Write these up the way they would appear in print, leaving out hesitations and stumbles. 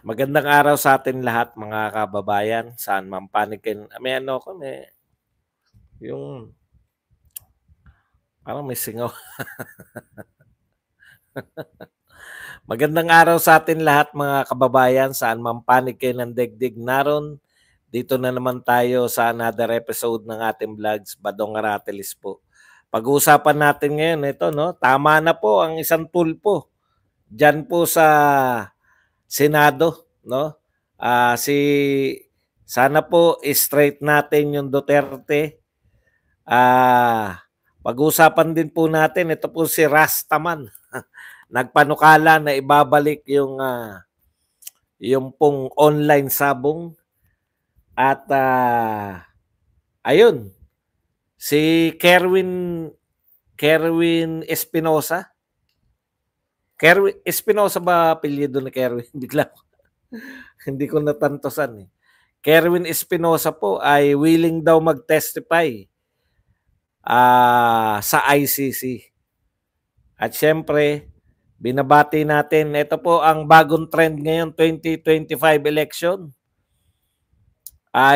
Magandang araw sa atin lahat mga kababayan, saan man panig may ano ako, yung parang may singaw. Magandang araw sa atin lahat mga kababayan, saan man panig kayo ng daigdig naroon. Dito na naman tayo sa another episode ng ating vlogs, Badong Aratelis po. Pag-uusapan natin ngayon, ito no, tama na po ang isang tulpo. Diyan po sa Senado, no? Si sana po straight natin yung Duterte. Pag-usapan din po natin ito po si Rastaman. Nagpanukala na ibabalik yung pong online sabong at ayun si Kerwin Espinosa. Kerwin Espinosa ba apelyido ni Kerwin? Bigla hindi ko natantosan eh. Kerwin Espinosa po ay willing daw mag-testify sa ICC. At syempre, binabati natin, ito po ang bagong trend ngayon, 2025 election.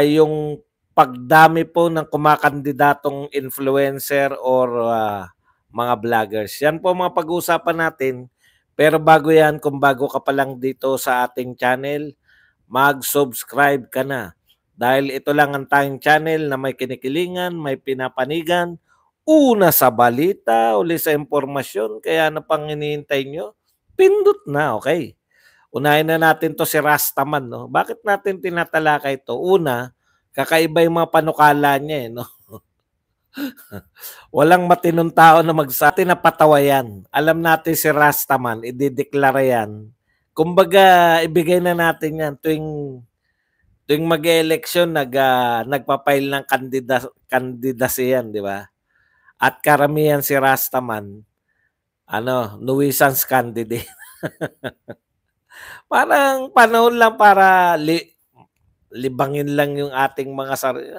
Yung pagdami po ng kumakandidatong influencer or mga vloggers. Yan po mga pag-uusapan natin. Pero bago yan, kung bago ka pa lang dito sa ating channel, mag-subscribe ka na. Dahil ito lang ang tayong channel na may kinikilingan, may pinapanigan, una sa balita, uli sa impormasyon, kaya ano pang hinihintay nyo? Pindot na, okay. Unahin na natin to si Rastaman, no? Bakit natin tinatalakay ito? Una, kakaiba yung mga panukala niya, no? Walang matinong tao na magsabi na patawa yan. Alam natin si Rastaman, idideklara yan. Kumbaga, ibigay na natin yan tuwing mag-election, nagpa-file ng kandidasiyan, di ba? At karamihan si Rastaman, nuisance candidate. Parang panahon lang para libangin lang yung ating mga sarili.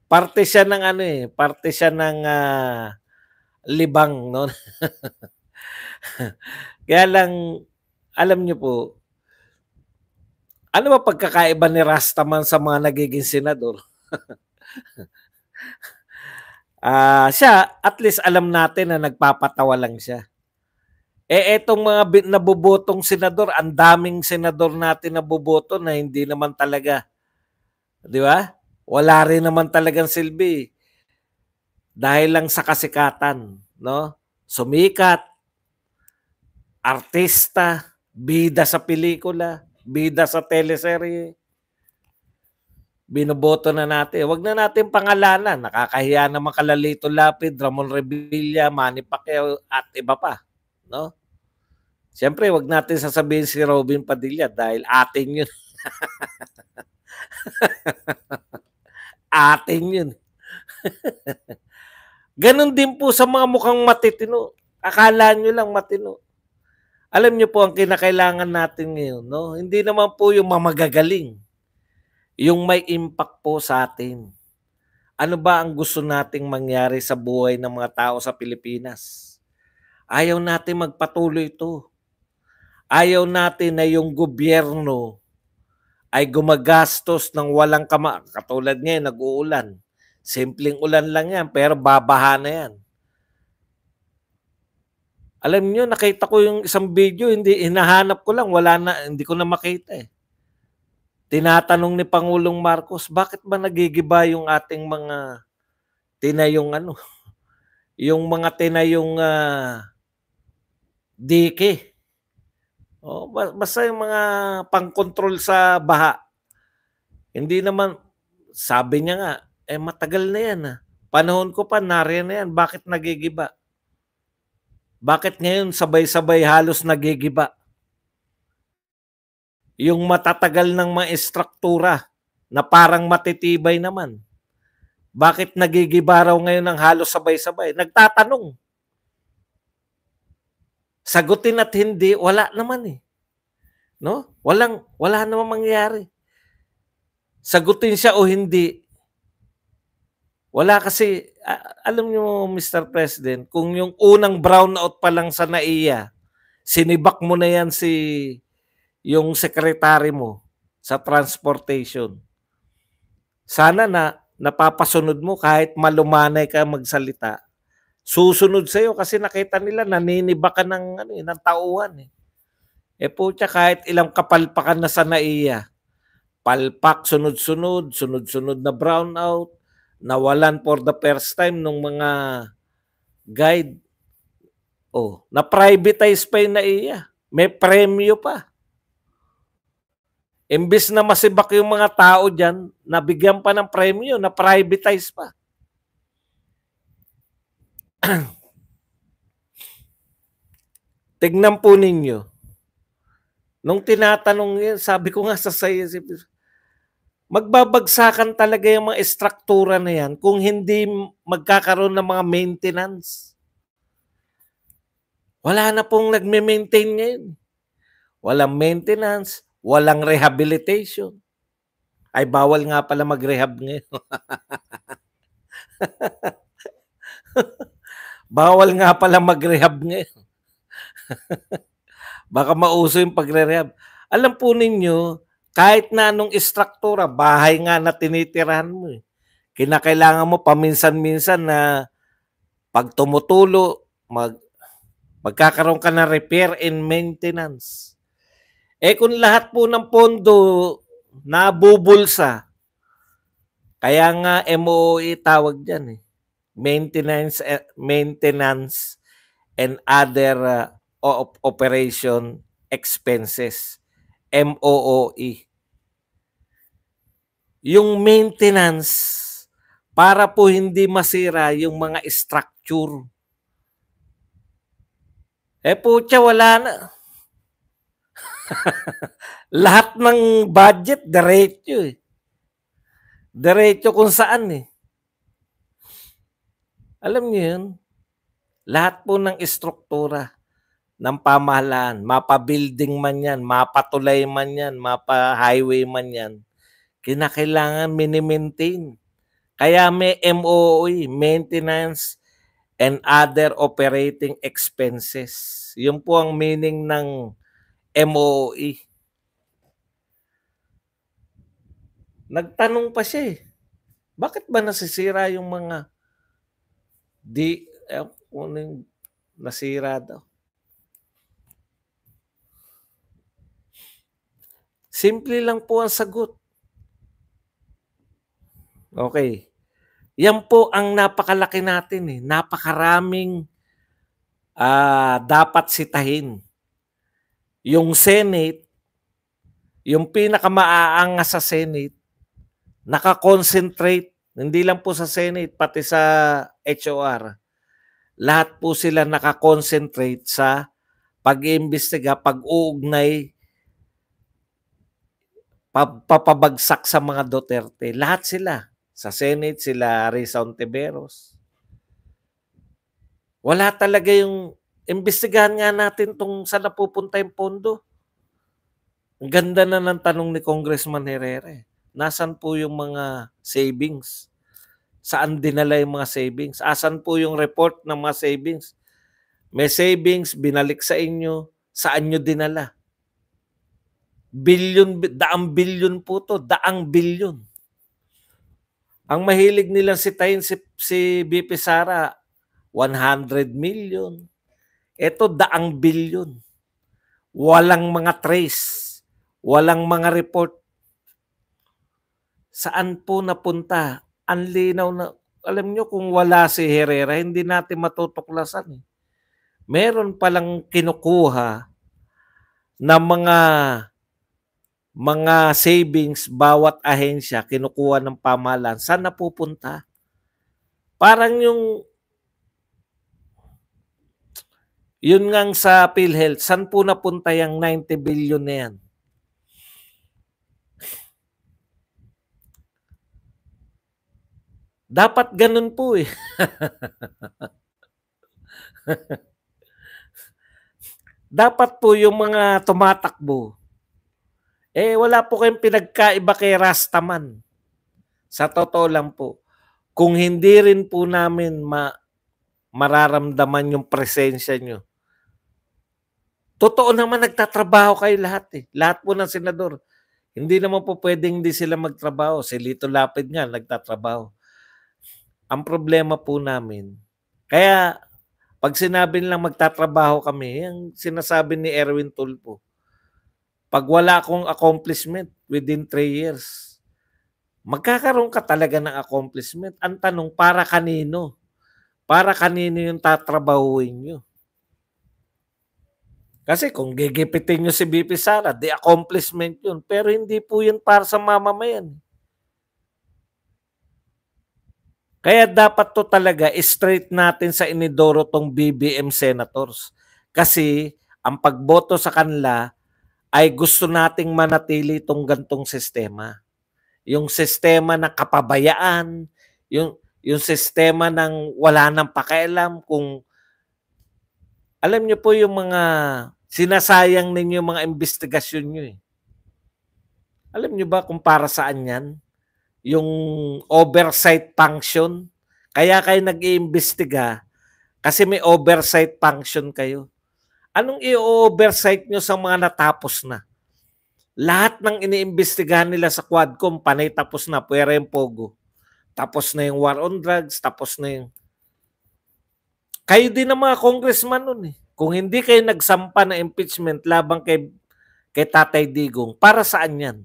Parte siya ng parte siya ng libang, no? Kaya lang, alam niyo po, ano ba pagkakaiba ni Rastaman sa mga nagiging senador? Siya, at least alam natin na nagpapatawa lang siya. Etong mga nabobotong senador, ang daming senador natin naboboto na hindi naman talaga, di ba? Wala rin naman talagang silbi. Dahil lang sa kasikatan, no? Sumikat, artista, bida sa pelikula, bida sa teleserye. Binoboto na natin. Huwag na natin pangalanan. Nakakahiya naman Kalalito Lapid, Ramon Revilla, Manny Pacquiao at iba pa, no? Siyempre, wag natin sasabihin si Robin Padilla dahil atin yun. Atin yun. Ganon din po sa mga mukhang matitino. Akala nyo lang matino. Alam nyo po ang kinakailangan natin ngayon, no? Hindi naman po yung mamagagaling. Yung may impact po sa atin. Ano ba ang gusto nating mangyari sa buhay ng mga tao sa Pilipinas? Ayaw natin magpatuloy ito. Ayaw natin na yung gobyerno ay gumagastos ng walang katulad ngayon, nag-uulan. Simpleng ulan lang yan, pero babaha na yan. Alam niyo, nakita ko yung isang video, hindi hinahanap ko lang, wala na, hindi ko na makita eh. Tinatanong ni Pangulong Marcos, bakit ba nagigiba yung ating mga tinayong yung mga tinayong dike. Basta yung mga pangkontrol sa baha. Hindi naman, sabi niya nga, matagal na yan. Panahon ko pa, nariyan na yan. Bakit nagigiba? Bakit ngayon sabay-sabay halos nagigiba? Yung matatagal ng mga estruktura na parang matitibay naman. Bakit nagigiba raw ngayon ng halos sabay-sabay? Nagtatanong. Sagutin at hindi, wala naman eh. No? Wala namang mangyayari. Sagutin siya o hindi. Wala kasi, alam niyo Mr. President, kung yung unang brownout pa lang sa NAIA, sinibak mo na yan yung secretary mo sa transportation. Sana na napapasunod mo kahit malumanay ka magsalita. Susunod sa'yo kasi nakita nila naniniba ka ng, ng tauhan. Putya, kahit ilang kapalpakan na sa NAIA, palpak, sunod-sunod na brownout, nawalan for the first time nung mga guide. Na-privatize pa yung NAIA. May premyo pa. Imbis na masibak yung mga tao dyan, nabigyan pa ng premyo, na-privatize pa. Tignan po ninyo. Nung tinatanong yun, sabi ko nga sa science, magbabagsakan talaga yung mga estruktura na yan kung hindi magkakaroon ng mga maintenance. Wala na pong nagme-maintain ngayon. Walang maintenance, walang rehabilitation. Ay, bawal nga pala mag-rehab ngayon. Bawal nga pala mag-rehab ngayon. Baka mauso yung pagre-rehab. Alam po ninyo, kahit na anong istruktura, bahay nga na tinitirahan mo. Kinakailangan mo paminsan-minsan na pag tumutulo, magkakaroon ka ng repair and maintenance. Kung lahat po ng pondo nabubulsa, kaya nga MOE tawag dyan maintenance and other operation expenses, MOOE. Yung maintenance, para po hindi masira yung mga structure. Putya, wala na. Lahat ng budget, diretso Diretso kung saan Alam niyo yun? Lahat po ng istruktura ng pamahalaan, mapa-building man yan, mapatulay man yan, mapa-highway man yan, kinakailangan mini-maintain. Kaya may MOE, Maintenance and Other Operating Expenses. Yun po ang meaning ng MOE. Nagtanong pa siya bakit ba nasisira yung mga nasira daw? Simple lang po ang sagot. Okay. Yan po ang napakalaki natin Napakaraming dapat sitahin. Yung Senate, yung pinakamaaangas sa Senate, nakakonsentrate, hindi lang po sa Senate, pati sa HOR. Lahat po sila nakakonsentrate sa pag-iimbestiga, pag-uugnay, papabagsak sa mga Duterte. Lahat sila. Sa Senate, sila Risa Ontiveros. Wala talaga yung imbestigahan nga natin kung saan napupunta yung pondo. Ang ganda na ng tanong ni Congressman Herrera. Nasaan po yung mga savings? Saan dinala yung mga savings? Asan po yung report ng mga savings? May savings, binalik sa inyo. Saan nyo dinala? Daang bilyon po to. Daang bilyon. Ang mahilig nilang sitahin si BP Sara, 100 million. Ito, daang bilyon. Walang mga trace. Walang mga report. Saan po napunta? Ang linaw na, alam nyo kung wala si Herrera, hindi natin matutuklasan. Meron palang kinukuha na mga savings bawat ahensya kinukuha ng pamahalaan. Saan napupunta? Parang yun ngang sa PhilHealth, saan po napunta yung 90 billion na yan? Dapat ganun po Dapat po yung mga tumatakbo, wala po kayong pinagkaiba kay Rastaman. Sa totoo lang po, kung hindi rin po namin mararamdaman yung presensya nyo, Totoo naman nagtatrabaho kayo lahat, eh. Lahat po ng senador. Hindi naman po puwedeng hindi sila magtrabaho. Si Lito Lapid nga nagtatrabaho. Ang problema po namin, kaya 'pag sinabi nilang magtatrabaho kami, yang sinasabi ni Erwin Tulfo, 'pag wala akong accomplishment within 3 years, magkakaroon ka talaga ng accomplishment. Ang tanong, para kanino? Para kanino yung tatrabahuhin niyo? Kasi kung gigipitin niyo si VP Sara, the accomplishment yun. Pero hindi po yun para sa mamamayan. Kaya dapat to talaga straight natin sa inidoro tong BBM senators. Kasi ang pagboto sa kanila ay gusto nating manatili itong gantong sistema. Yung sistema ng kapabayaan, yung sistema ng wala nang pakialam kung alam niyo po yung mga sinasayang ninyo mga investigasyon niyo eh. Alam niyo ba kung para saan yan? Yung oversight function. Kaya kayo nag-iimbestiga kasi may oversight function kayo. Anong i-oversight nyo sa mga natapos na? Lahat ng iniimbestigahan nila sa Quadcom, panay tapos na, puwera yung Pogo. Tapos na yung war on drugs, tapos na yung... Kayo din ang mga congressman nun eh. Kung hindi kayo nagsampa na impeachment labang kay Tatay Digong, para saan yan?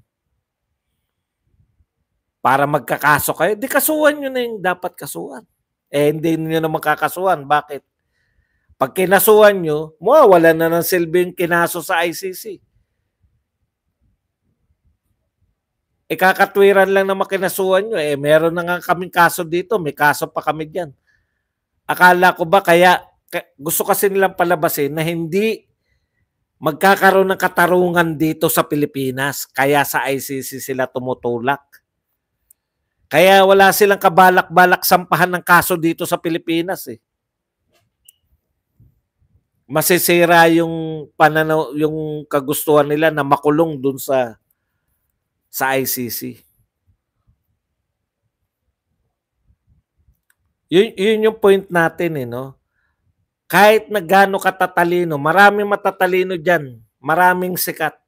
Para magkakaso kayo? Di kasuhan nyo na yung dapat kasuhan. Eh hindi nyo naman kakasuhan. Bakit? Pag kinasuhan nyo, wala na ng silbing kinaso sa ICC. Ikakatwiran lang na makinasuhan nyo. Eh, meron na nga kaming kaso dito. May kaso pa kami dyan. Akala ko ba kaya gusto kasi nilang palabasin na hindi magkakaroon ng katarungan dito sa Pilipinas. Kaya sa ICC sila tumutulak. Kaya wala silang kabalak-balak sampahan ng kaso dito sa Pilipinas eh. Masisira yung pananaw, yung kagustuhan nila na makulong dun sa ICC. Yun yung point natin eh, no? Kahit na gaano katatalino, maraming matatalino dyan, maraming sikat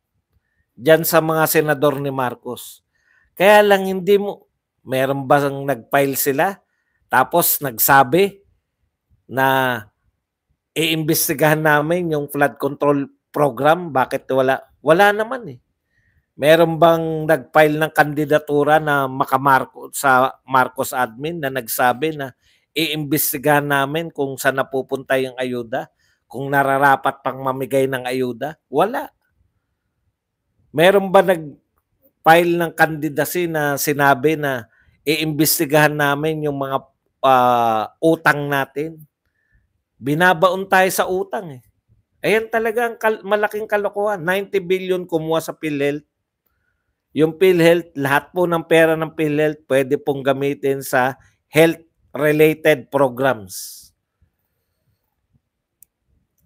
dyan sa mga senador ni Marcos. Kaya lang hindi mo, meron bang nag-file sila? Tapos nagsabi na iimbestigahan namin yung flood control program. Bakit wala? Wala naman eh. Meron bang nag-file ng kandidatura na makamarko sa Marcos admin na nagsabi na iimbestigahan namin kung saan napupunta yung ayuda? Kung nararapat pang mamigay ng ayuda? Wala. Meron ba nag-file ng candidacy na sinabi na iimbestigahan namin yung mga utang natin? Binabaon tayo sa utang eh. Ayan talaga ang malaking kalokohan. 90 billion kumuha sa PhilHealth. Yung PhilHealth, lahat po ng pera ng PhilHealth pwede pong gamitin sa health-related programs.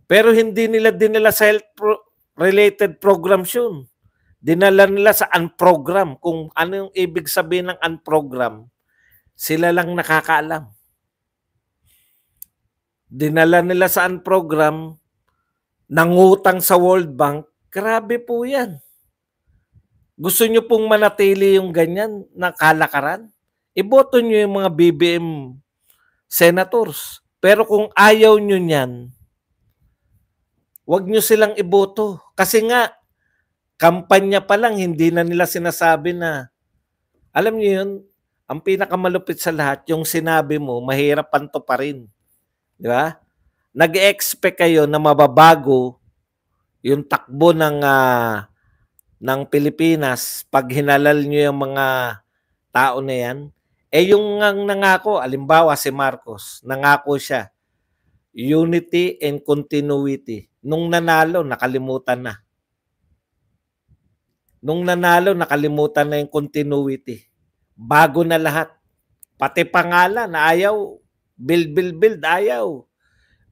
Pero hindi nila dinala sa health-related programs yun. Dinala nila sa unprogram. Kung ano yung ibig sabihin ng unprogram, sila lang nakakaalam. Dinala nila sa unprogram, nangutang sa World Bank, grabe po yan. Gusto nyo pong manatili yung ganyan na kalakaran? Iboto nyo yung mga BBM senators. Pero kung ayaw nyo niyan, wag nyo silang iboto. Kasi nga, kampanya pa lang, hindi na nila sinasabi na, alam nyo yun, ang pinakamalupit sa lahat, yung sinabi mo, mahirap panto pa rin. Di ba? Nag-expect kayo na mababago yung takbo ng Pilipinas pag hinalal nyo yung mga tao na yan. Eh yung nangako, alimbawa si Marcos, nangako siya, unity and continuity. Nung nanalo, nakalimutan na. Nung nanalo, nakalimutan na yung continuity. Bago na lahat. Pati pangalan, ayaw. Build, ayaw.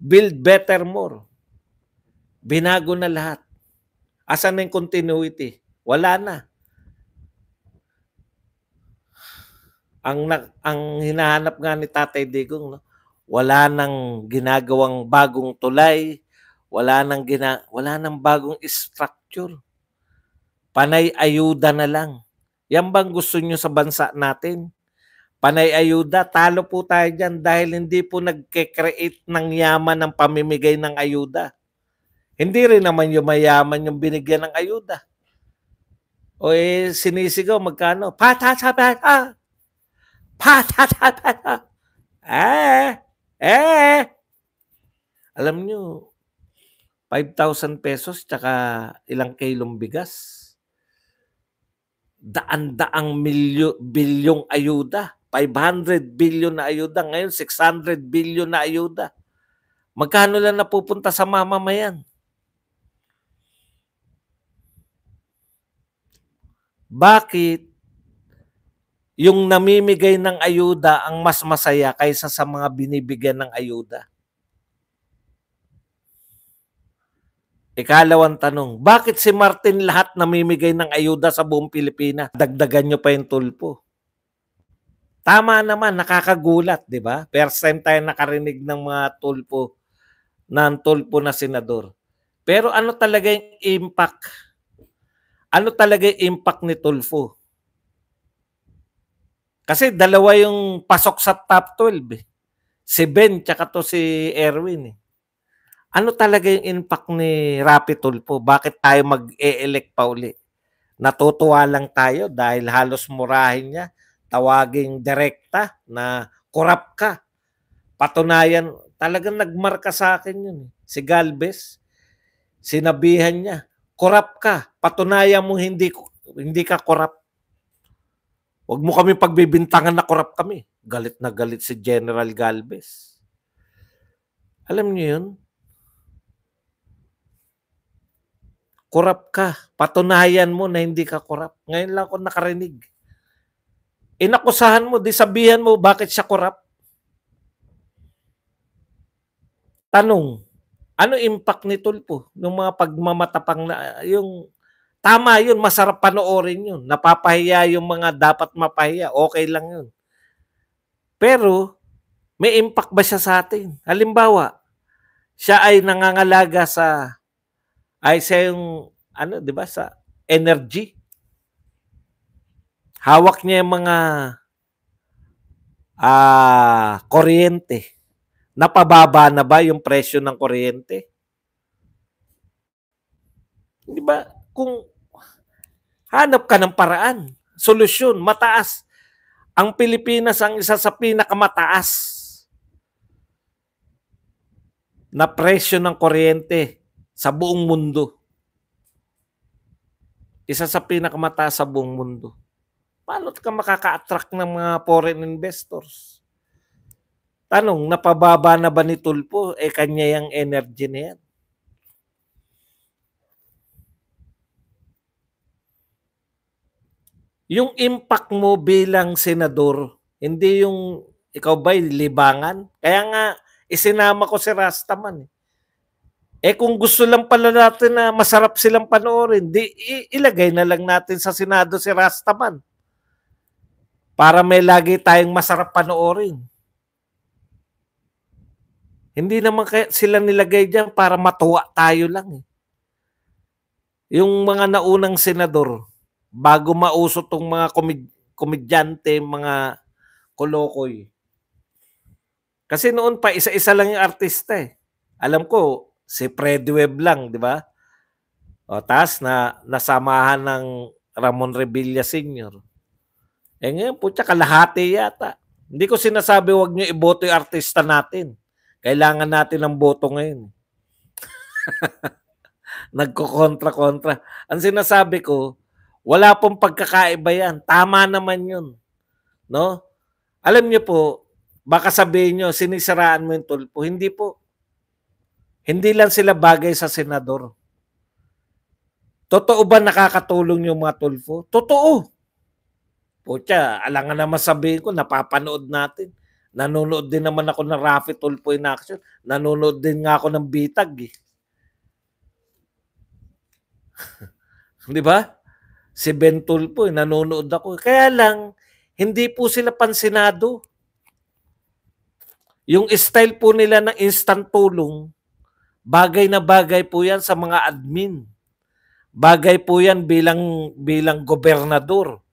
Build better more. Binago na lahat. Asan na yung continuity? Wala na. Ang hinahanap nga ni Tatay Digong, no? Wala nang ginagawang bagong tulay, wala nang bagong structure. Panay ayuda na lang. Yan bang gusto nyo sa bansa natin? Panay ayuda, talo po tayo dyan dahil hindi po nagke-create ng yaman ng pamimigay ng ayuda. Hindi rin naman yung mayaman yung binigyan ng ayuda. O sinisigaw, magkano? Patatapata! Patatapata! Alam nyo, 5,000 pesos tsaka ilang kilong bigas. Daan-daang bilyong ayuda. 500 billion na ayuda. Ngayon, 600 billion na ayuda. Magkano lang napupunta sa mamamayan? Bakit yung namimigay ng ayuda ang mas masaya kaysa sa mga binibigyan ng ayuda? Ikalawang tanong, bakit si Martin lahat namimigay ng ayuda sa buong Pilipinas? Dagdagan nyo pa yung tulpo. Tama naman, nakakagulat, di ba? First time tayo nakarinig ng mga tulpo na senador. Pero ano talaga yung impact? Ano talaga yung impact ni Tulfo? Kasi dalawa yung pasok sa top 12. Si Ben tsaka to si Erwin. Ano talaga yung impact ni Rapi Tulfo? Bakit tayo mag-e-elect pa uli? Natutuwa lang tayo dahil halos murahin niya, tawaging direkta na korap ka. Patunayan, talagang nagmarka sa akin yun. Si Galvez, sinabihan niya, korap ka, patunayan mo hindi ka korap. Huwag mo kami pagbibintangan na korap kami. Galit na galit si General Galvez. Alam niyo yun? Korap ka. Patunayan mo na hindi ka korap. Ngayon lang ako nakarinig. Inakusahan mo, di sabihan mo bakit siya korap. Tanong, ano impact ni Tulfo? Nung mga pagmamatapang na, yung tama yun, masarap panoorin yun. Napapahiya yung mga dapat mapahiya. Okay lang yun. Pero, may impact ba siya sa atin? Halimbawa, siya ay nangangalaga siya yung, di ba, sa energy. Hawak niya yung mga kuryente. Napababa na ba yung presyo ng kuryente? Di ba? Kung hanap ka ng paraan, solusyon, mataas. Ang Pilipinas ang isa sa pinakamataas na presyo ng kuryente sa buong mundo. Isa sa pinakamataas sa buong mundo. Paano ka makaka-attract ng mga foreign investors? Tanong, napababa na ba ni Tulfo? Kanya yung energy na yan. Yung impact mo bilang senador, hindi yung ikaw ba'y libangan? Kaya nga, isinama ko si Rastaman. Kung gusto lang pala natin na masarap silang panoorin, ilagay na lang natin sa Senado si Rastaman. Para may lagi tayong masarap panoorin. Hindi naman sila nilagay dyan para matuwa tayo lang. Yung mga naunang senador, bago mauso tong mga komedyante, mga kolokoy. Kasi noon pa, isa-isa lang yung artista. Alam ko, si Freddy Webb lang, di ba? Tapos nasamahan ng Ramon Revilla Sr. Ngayon po, kalahati yata. Hindi ko sinasabi wag nyo iboto yung artista natin. Kailangan natin ng boto ngayon. Nagko-kontra-kontra. Ang sinasabi ko, wala pong pagkakaiba yan. Tama naman yun. No? Alam niyo po, baka sabihin nyo, sinisiraan mo yung Tulfo. Hindi po. Hindi lang sila bagay sa senador. Totoo ba nakakatulong yung mga Tulfo? Totoo. Pucha, alangan naman sabihin ko, napapanood natin. Nanonood din naman ako ng Rafi Tulfo in action. Nanonood din nga ako ng Bitag. Di ba? Si Ben Tulfo, nanonood ako. Kaya lang, hindi po sila pansinado. Yung style po nila ng instant tulong, Bagay na bagay po yan sa mga admin. Bagay po yan bilang gobernador.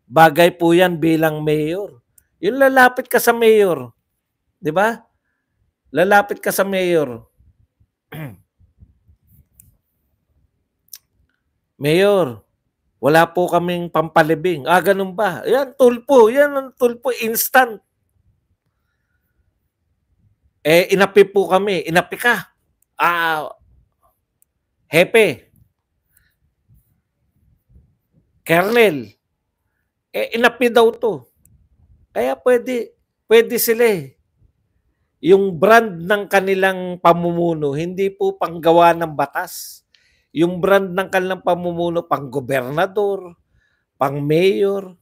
Bagay po yan bilang mayor. Yung lalapit ka sa mayor, 'di ba? Lalapit ka sa mayor. Mayor, wala po kaming pampalibing. Ah, ganun ba? Yan, tulpo. Yan ang tulpo. Instant. Inapi po kami. Inapi ka. Hepe. Kernel. Inapi daw to. Kaya pwede sila eh. Yung brand ng kanilang pamumuno, hindi po panggawa ng batas. Yung brand ng kanilang pamumuno, pang gobernador, pang mayor.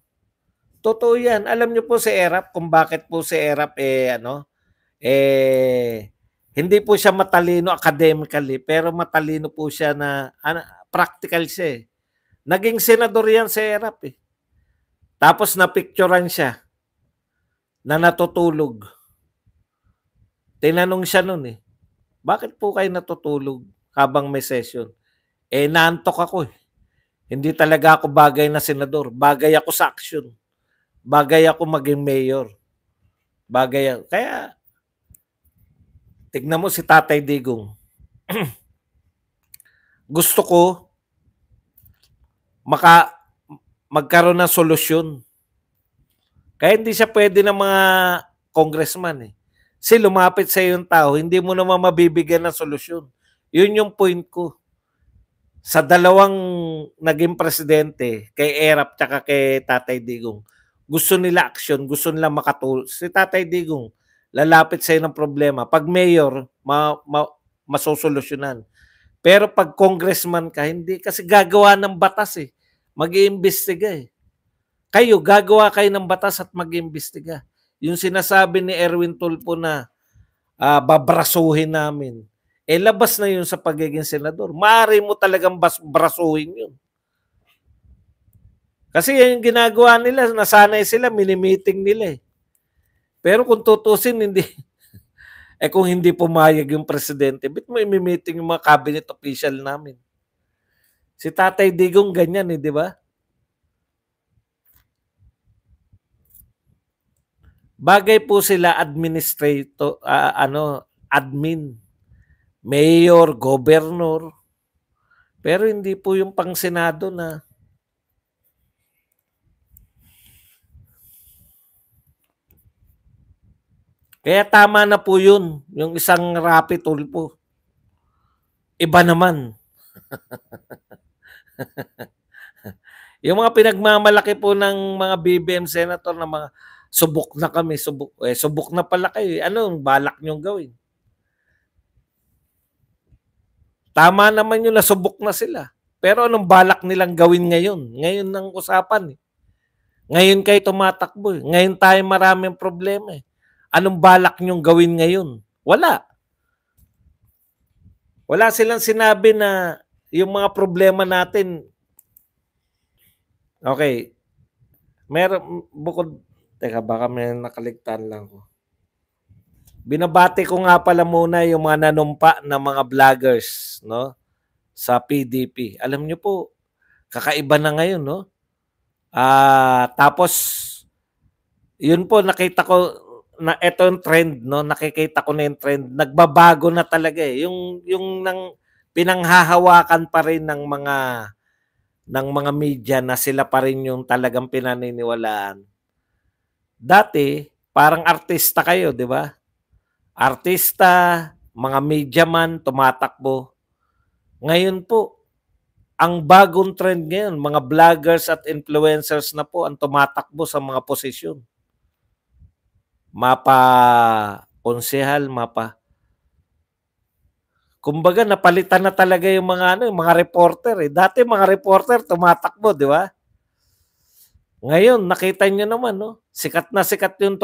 Totoo yan. Alam niyo po si Erap, kung bakit po si Erap hindi po siya matalino academically, pero matalino po siya na practical siya eh. Naging senador yan si Erap eh. Tapos napicturean siya na natutulog. Tinanong siya nun eh, bakit po kayo natutulog habang may session? Naantok ako eh. Hindi talaga ako bagay na senador. Bagay ako sa action. Bagay ako maging mayor. Bagay ako. Kaya, tignan mo si Tatay Digong. Gusto ko magkaroon ng solusyon. Kaya hindi siya pwede ng mga congressman eh. Kasi lumapit sa yung tao, hindi mo naman mabibigyan ng solusyon. Yun yung point ko. Sa dalawang naging presidente, kay Erap tsaka kay Tatay Digong, gusto nila action, gusto nila makatulong. Si Tatay Digong, lalapit sa ng problema. Pag mayor, masosolusyonan. Pero pag congressman ka, hindi. Kasi gagawa ng batas eh. Mag-iimbestiga eh. Kayo, gagawa kayo ng batas at mag-iimbestiga. Yung sinasabi ni Erwin Tulfo na babrasuhin namin, labas na yun sa pagiging senador. Maaari mo talagang brasuhin yun. Kasi yung ginagawa nila, nasanay sila, mini-meeting nila eh. Pero kung tutusin, hindi. Kung hindi pumayag yung presidente, bit mo i-meeting yung mga cabinet official namin. Si Tatay Digong ganyan eh, di ba? Bagay po sila administrator, admin, mayor, governor. Pero hindi po yung pang senado na kaya tama na po yun, yung isang Rapi Tulfo. Iba naman. Yung mga pinagmamalaki po ng mga BBM senator na mga subok na kami, subok na pala kayo. Anong balak nyong gawin? Tama naman yun, nasubok na sila. Pero anong balak nilang gawin ngayon? Ngayon ang usapan eh. Ngayon kayo tumatakbo eh. Ngayon tayo maraming problema eh. Anong balak nyong gawin ngayon? Wala. Wala silang sinabi na yung mga problema natin. Okay. Meron bukod, teka baka may nakaligtan lang ko. Binabati ko nga pala muna yung mga nanumpa na mga vloggers, no? Sa PDP. Alam niyo po, kakaiba na ngayon, no? Tapos yun po nakita ko na ito yung trend, no? Nakikita ko na yung trend. Nagbabago na talaga eh. Yung pinanghahawakan pa rin ng mga media na sila pa rin yung talagang pinaniniwalaan. Dati, parang artista kayo, di ba? Artista, mga media man, tumatakbo. Ngayon po, ang bagong trend ngayon, mga vloggers at influencers na po ang tumatakbo sa mga posisyon. Konsehal, kumbaga napalitan na talaga yung mga reporter eh. Dati mga reporter tumatakbo, di ba? Ngayon, nakita niyo naman, no? Sikat na sikat yung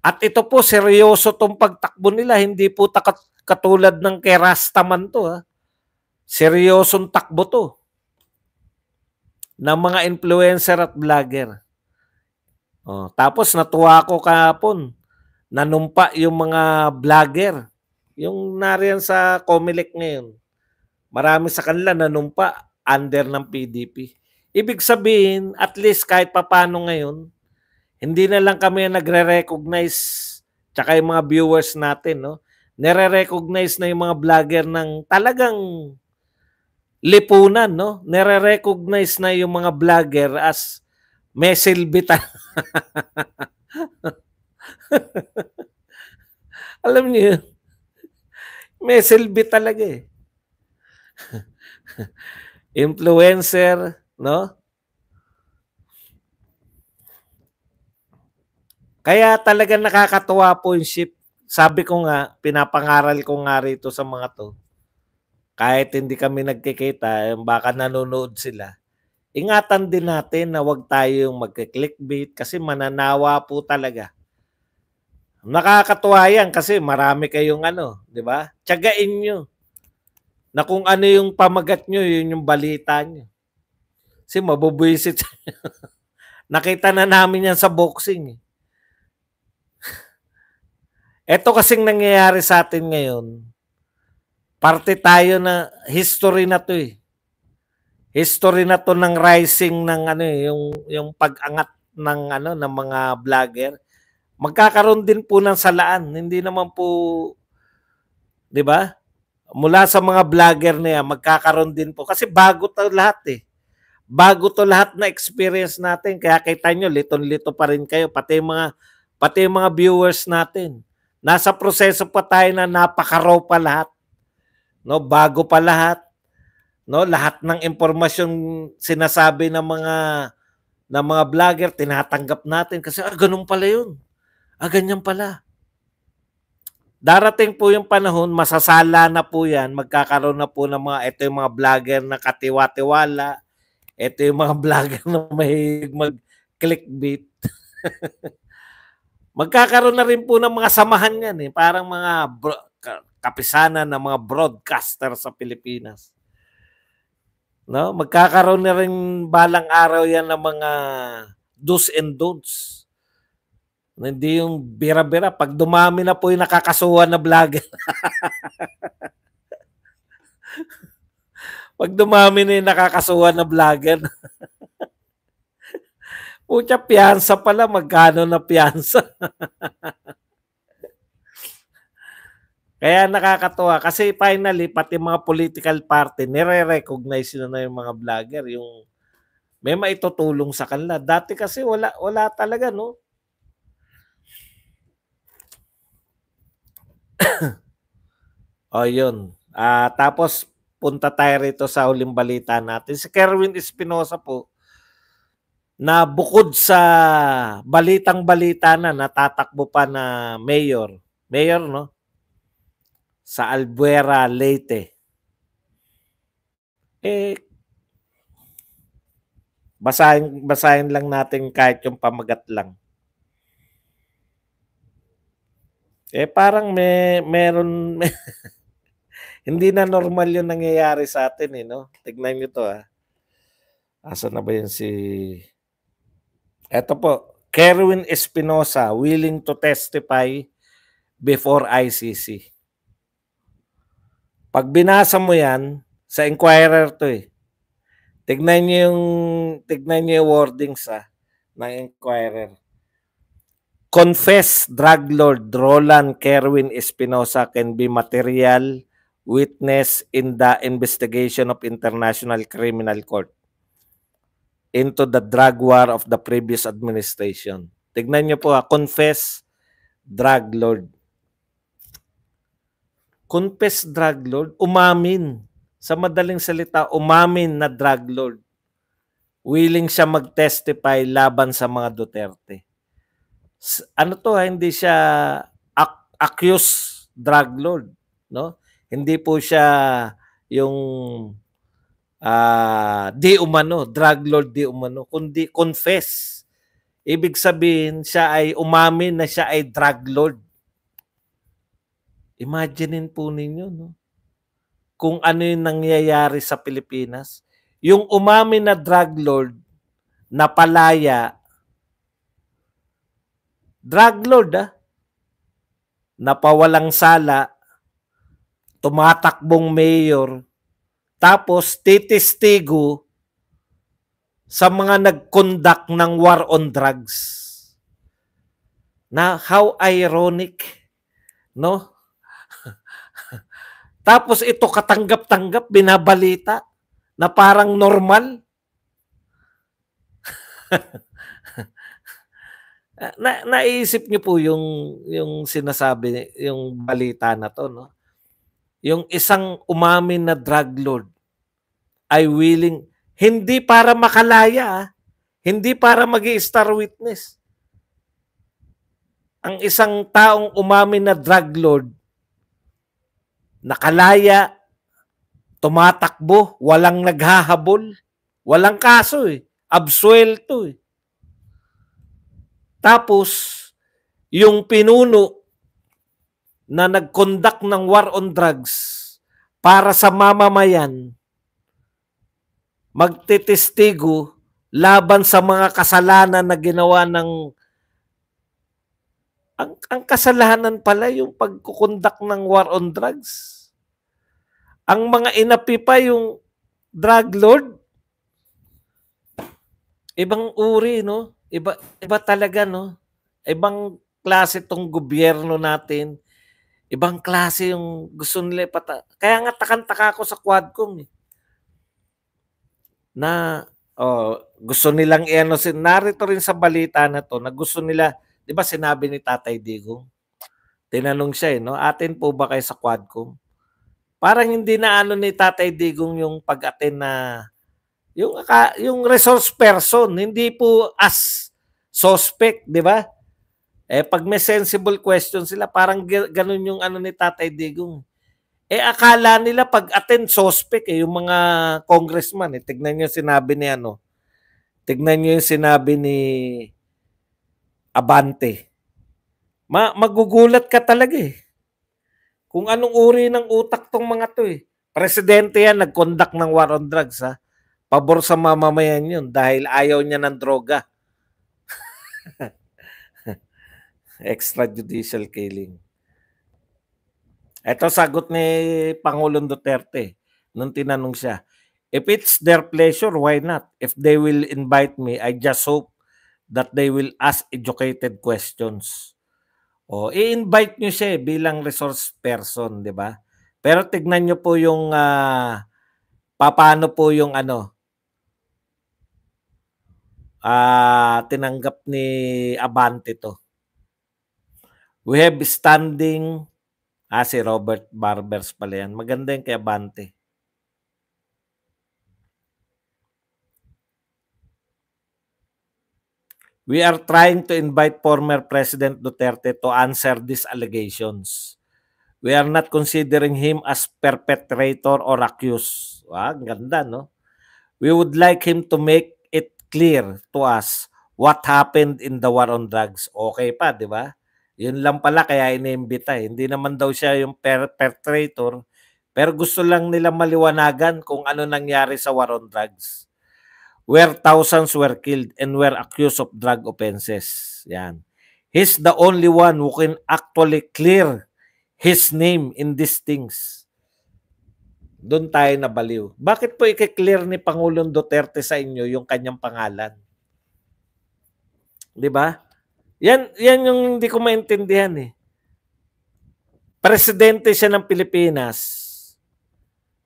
at ito po, seryoso tong pagtakbo nila. Hindi po katulad ng kay Rastaman to. Ha? Seryosong takbo to. Ng mga influencer at vlogger. Tapos natuwa ako kahapon. Nanumpa yung mga vlogger. Yung nariyan sa COMELEC ngayon, marami sa kanila nanumpa under ng PDP. Ibig sabihin, at least kahit papaano ngayon, hindi na lang kami nagre-recognize, tsaka yung mga viewers natin, no? Nire-recognize na yung mga vlogger ng talagang lipunan, no? Nire-recognize na yung mga vlogger as may silbi Alam niyo yun? May silbi talaga eh. Influencer, no? Kaya talaga nakakatuwa po yung ship. Sabi ko nga, pinapangaral ko nga rito sa mga to. Kahit hindi kami nagkikita, baka nanonood sila. Ingatan din natin na wag tayong magke-clickbait kasi mananawa po talaga. Nakakatuwa yan kasi marami kayong di ba? Tiyagain nyo na kung ano yung pamagat nyo, yun yung balita nyo. Kasi mabubwisit. Nakita na namin yan sa boxing. Ito kasing nangyayari sa atin ngayon, parte tayo na history na to eh. History na to ng rising ng yung pag-angat ng ng mga vlogger. Magkakaroon din po ng salaan, hindi naman po 'di ba? Mula sa mga vlogger na yan, magkakaroon din po kasi bago to lahat eh. Bago to lahat na experience natin, kaya kita nyo liton-lito pa rin kayo pati yung mga viewers natin. Nasa proseso pa tayo na napaka-raw pa lahat. No, bago pa lahat. No, lahat ng impormasyon sinasabi ng mga vlogger tinatanggap natin kasi ganun pala 'yun. Ganyan pala. Darating po yung panahon, masasala na po 'yan, magkakaroon na po ng ito yung mga vlogger na katiwa-tiwala. Ito yung mga vlogger na mahilig mag-clickbait. Magkakaroon na rin po ng mga samahan yan eh. Parang mga kapisanan ng mga broadcaster sa Pilipinas. No? Magkakaroon na rin balang araw yan ng mga do's and don'ts. Hindi yung bira-bira. Pag dumami na po yung nakakasuhan na vlogger. Pag dumami na yung nakakasuhan na vlogger. Pucha, piyansa pala. Magkano na piyansa? Kaya nakakatuwa. Kasi finally, pati mga political party, nire-recognize na yung mga vlogger. Yung may maitutulong sa kanila. Dati kasi wala talaga, no? Yun. Tapos, punta tayo rito sa huling balita natin. Si Kerwin Espinosa po, na bukod sa balitang-balita na natatakbo pa na mayor, no? Sa Albuera, Leyte. Basahin lang natin kahit yung pamagat lang. Parang meron hindi na normal yung nangyayari sa atin no? Tignan niyo to Asa na ba yun Eto po, Kerwin Espinosa willing to testify before ICC. Pag binasa mo yan, sa Inquirer to Tignan niyo yung wordings ng Inquirer. Confess drug lord Roland Kerwin Espinosa can be material witness in the investigation of International Criminal Court into the drug war of the previous administration. Tignan niyo po confess drug lord. Confess drug lord, umamin. Sa madaling salita, umamin na drug lord. Willing siya mag-testify laban sa mga Duterte. Hindi siya accused drug lord, no? Hindi po siya yung drug lord di umano, kundi confess. Ibig sabihin, siya ay umamin na siya ay drug lord. Imaginein po ninyo, no? Kung ano yung nangyayari sa Pilipinas. Yung umamin na drug lord, napalaya, drug lord napawalang sala, tumatakbong mayor, tapos titistigo sa mga nag-conduct ng war on drugs. Na how ironic, no? Tapos ito katanggap-tanggap, binabalita na parang normal. Naisip niyo po yung sinasabi, yung balita na to, no? Yung isang umamin na drug lord ay willing, hindi para makalaya, hindi para magi-star witness. Ang isang taong umamin na drug lord, nakalaya, tumatakbo, walang naghahabol, walang kaso absuelto Tapos, yung pinuno na nag-conduct ng war on drugs para sa mamamayan, magtitestigo laban sa mga kasalanan na ginawa ng ang kasalanan pala yung pagkukondak ng war on drugs. Ang mga inapi pa yung drug lord. Ibang uri, no? Iba talaga, no? Ibang klase tong gobyerno natin. Ibang klase yung gusto nila kaya nga takang-taka ako sa Quadcom na gusto nilang narito rin sa balita na to na gusto nila, 'di ba sinabi ni Tatay Digong, tinanong siya no, atin po ba kayo sa Quadcom? Parang hindi na ni Tatay Digong yung pag-attend na yung resource person, hindi po as suspect, 'di ba? Pag may sensible question sila, parang ganun yung ni Tatay Digong. Akala nila pag-attend suspect yung mga congressman. Tignan niyo sinabi ni Tignan niyo yung sinabi ni Abante. Magugulat ka talaga Kung anong uri ng utak tong mga to Presidente yan, nag-conduct ng war on drugs Pabor sa mamamayan yun dahil ayaw niya ng droga. Extrajudicial killing. Ito sagot ni Pangulong Duterte nung tinanong siya. If it's their pleasure, why not? If they will invite me, I just hope that they will ask educated questions. I-invite nyo siya bilang resource person, di ba? Pero tignan nyo po yung paano po yung tinanggap ni Abante to. We have standing si Robert Barbers pala yan. Maganda yung kay Abante. We are trying to invite former President Duterte to answer these allegations. We are not considering him as perpetrator or accused. Ganda, no? We would like him to make it clear to us what happened in the war on drugs. Okay pa, di ba? Yun lang pala kaya iniimbita. Hindi naman daw siya yung perpetrator, pero gusto lang nila maliwanagan kung ano nangyari sa war on drugs. Where thousands were killed and were accused of drug offenses. Yan. He's the only one who can actually clear his name in these things. Doon tayo nabaliw. Bakit po i-clear ni Pangulong Duterte sa inyo yung kanyang pangalan? 'Di ba? Yan yung hindi ko maintindihan Presidente siya ng Pilipinas.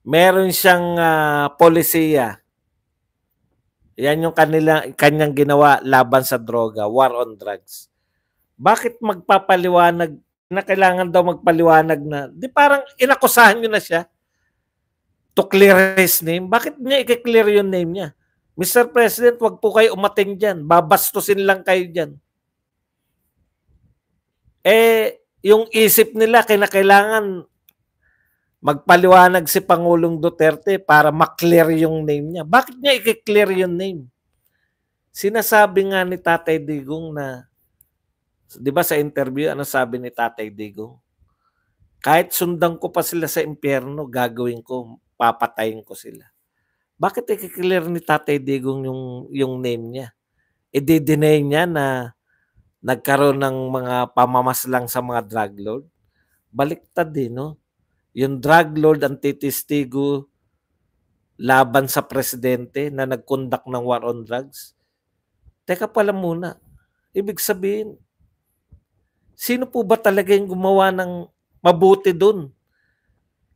Meron siyang polisiya. Yan yung kanyang ginawa laban sa droga, war on drugs. Bakit magpapaliwanag na kailangan daw magpaliwanag na, di parang inakusahan nyo na siya to clear his name? Bakit niya i-clear yung name niya? Mr. President, wag po kayo umating dyan. Babastusin lang kayo dyan. Yung isip nila, kailangan magpaliwanag si Pangulong Duterte para maklear yung name niya. Bakit niya i-clear yung name? Sinasabi nga ni Tatay Digong na, di ba sa interview, ano sabi ni Tatay Digong? Kahit sundan ko pa sila sa impyerno, gagawin ko, papatayin ko sila. Bakit i-clear ni Tatay Digong yung name niya? I-deny niya na nagkaroon ng mga pamamaslang sa mga drug lord? Baliktad no? Yung drug lord ang titistigo laban sa presidente na nag-conduct ng war on drugs. Teka pala muna, ibig sabihin, sino po ba talaga yung gumawa ng mabuti dun?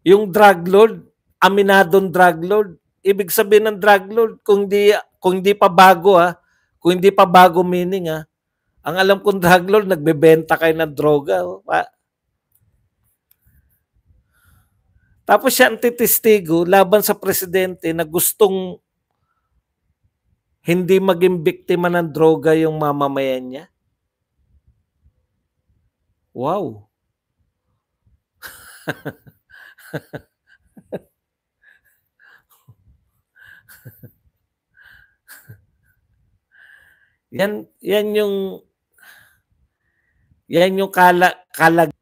Yung drug lord, aminadong drug lord. Ibig sabihin ng drug lord, kung di pa bago kung hindi pa bago meaning ang alam kong drug lord, nagbebenta kayo ng droga. Tapos siya ang titistigo laban sa presidente na gustong hindi maging biktima ng droga yung mamamayan niya. Wow. Yan yung kalag